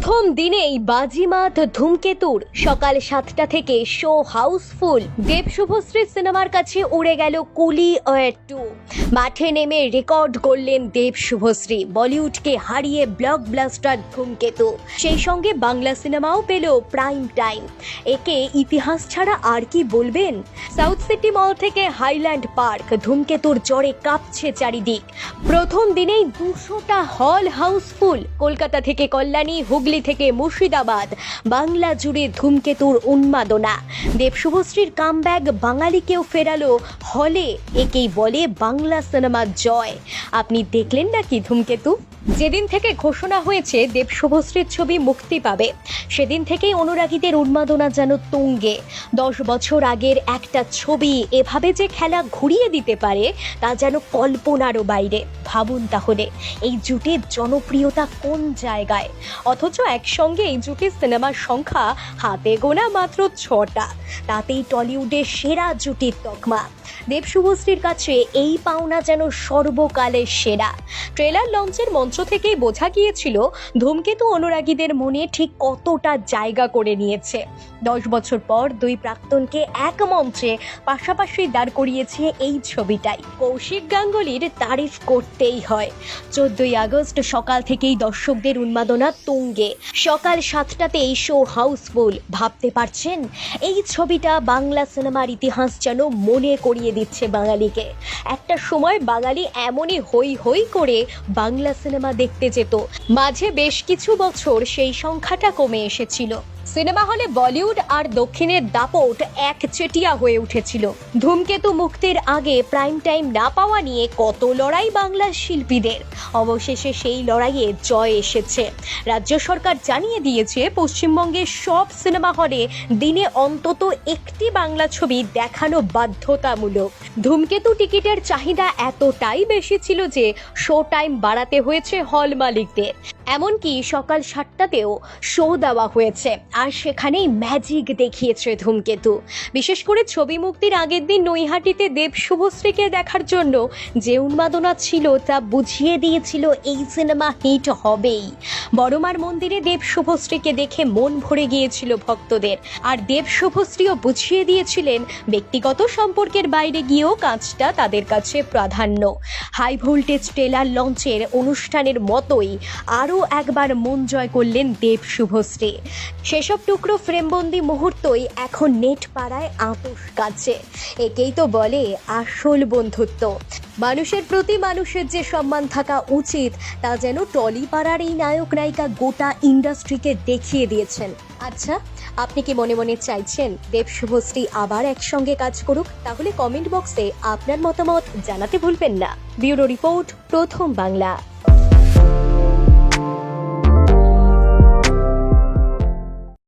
প্রথম দিনেই বাজিমাত ধূমকেতুর। সকাল 7টা থেকে শো হাউসফুল। দেব শুভশ্রী সিনেমার কাছে উড়ে গেল কুলি ওয়েট 2। মাঠে নেমে রেকর্ড করলেন দেব শুভশ্রী। বলিউডকে হারিয়ে ব্লকবাস্টার ধূমকেতু, সেই সঙ্গে বাংলা সিনেমাও পেল প্রাইম টাইম। একে ইতিহাস ছাড়া আর কি বলবেন। সাউথ সিটি মল থেকে হাইল্যান্ড পার্ক, ধূমকেতুর জ্বরে কাঁপছে চারিদিক। প্রথম দিনেই 200টা হল হাউসফুল। কলকাতা থেকে কল্যাণী, হুগলি থেকে মুর্শিদাবাদ, বাংলা জুড়ে ধূমকেতুর উন্মাদনা। দেব শুভশ্রীর কামব্যাক বাঙালিকেও ফেরালো হলে। একেই বলে বাংলা সিনেমার জয়। আপনি দেখলেন নাকি ধূমকেতু? যেদিন থেকে ঘোষণা হয়েছে দেব শুভশ্রীর ছবি মুক্তি পাবে, সেদিন থেকেই অনুরাগীদের উন্মাদনা যেন তুঙ্গে। 10 বছর আগের একটা ছবি এভাবে যে খেলা ঘুরিয়ে দিতে পারে তা যেন কল্পনারও বাইরে। ভাবুন তাহলে এই জুটির জনপ্রিয়তা কোন জায়গায়, অথচ একসঙ্গে এই জুটির সিনেমার সংখ্যা হাতে গোনা মাত্র 6টা। তাতেই টলিউডের সেরা জুটির তকমা। দেব শুভশ্রীর কাছে এই পাওনা যেন সর্বকালের সেরা। ট্রেলার লঞ্চের মঞ্চ থেকেই বোঝা গিয়েছিল ধূমকেতু অনুরাগীদের মনে ঠিক কতটা জায়গা করে নিয়েছে। 10 বছর পর দুই প্রাক্তনকে এক মঞ্চে পাশাপাশি দাঁড় করিয়েছে এই ছবিটাই। কৌশিক গাঙ্গুলির তারিফ করতেই হয়। 14ই আগস্ট সকাল থেকেই দর্শকদের উন্মাদনা তুঙ্গে। সকাল 7টাতেই শো হাউসফুল। ভাবতে পারছেন, এই ছবিটা বাংলা সিনেমার ইতিহাস যেন মনে করিয়ে দিচ্ছে বাঙালিকে। একটা সময় বাঙালি এমনই হই হই করে বাংলা সিনেমা দেখতে যেত। মাঝে বেশ কিছু বছর সেই সংখ্যাটা কমে এসেছিল। সিনেমা হলে বলিউড আর দক্ষিণের দাপট একচেটিয়া হয়ে উঠেছিল। ধূমকেতু মুক্তির আগে প্রাইম টাইম না পাওয়া নিয়ে কত লড়াই বাংলার শিল্পীদের। অবশেষে সেই লড়াইয়ে জয় এসেছে। রাজ্য সরকার জানিয়ে দিয়েছে পশ্চিমবঙ্গের সব সিনেমা হলে দিনে অন্তত একটি বাংলা ছবি দেখানো বাধ্যতামূলক। ধূমকেতু টিকিটের চাহিদা এতটাই বেশি ছিল যে শো টাইম বাড়াতে হয়েছে হল মালিকদের। এমনকি সকাল 7টাতেও শো দেওয়া হয়েছে, আর সেখানেই ম্যাজিক দেখিয়েছে ধূমকেতু। বিশেষ করে ছবি মুক্তির আগের দিন নৈহাটিতে দেব শুভশ্রীকে দেখার জন্য যে উন্মাদনা ছিল তা বুঝিয়ে দিয়েছিল এই সিনেমা হিট হবেই। বড়মার মন্দিরে দেব শুভশ্রীকে দেখে মন ভরে গিয়েছিল ভক্তদের। আর দেব শুভশ্রীও বুঝিয়ে দিয়েছিলেন ব্যক্তিগত সম্পর্কের বাইরে গিয়েও কাজটা তাদের কাছে প্রাধান্য। হাই ভোল্টেজ ট্রেলার লঞ্চের অনুষ্ঠানের মতোই আরও একবার মন জয় করলেন দেব শুভশ্রী। সেসব টুকরো ফ্রেমবন্দি মুহূর্তই এখন নেট পাড়ায় আতশ কাছে। একেই তো বলে আসল বন্ধুত্ব। মানুষের প্রতি মানুষের যে সম্মান থাকা উচিত তা যেন টলি পাড়ার এই নায়ক নায়িকা গোটা ইন্ডাস্ট্রিকে দেখিয়ে দিয়েছেন। আচ্ছা, আপনি কি মনে মনে চাইছেন দেব শুভশ্রী আবার একসঙ্গে কাজ করুক? তাহলে কমেন্ট বক্সে আপনার মতামত জানাতে ভুলবেন না। ব্যুরো রিপোর্ট, প্রথম বাংলা।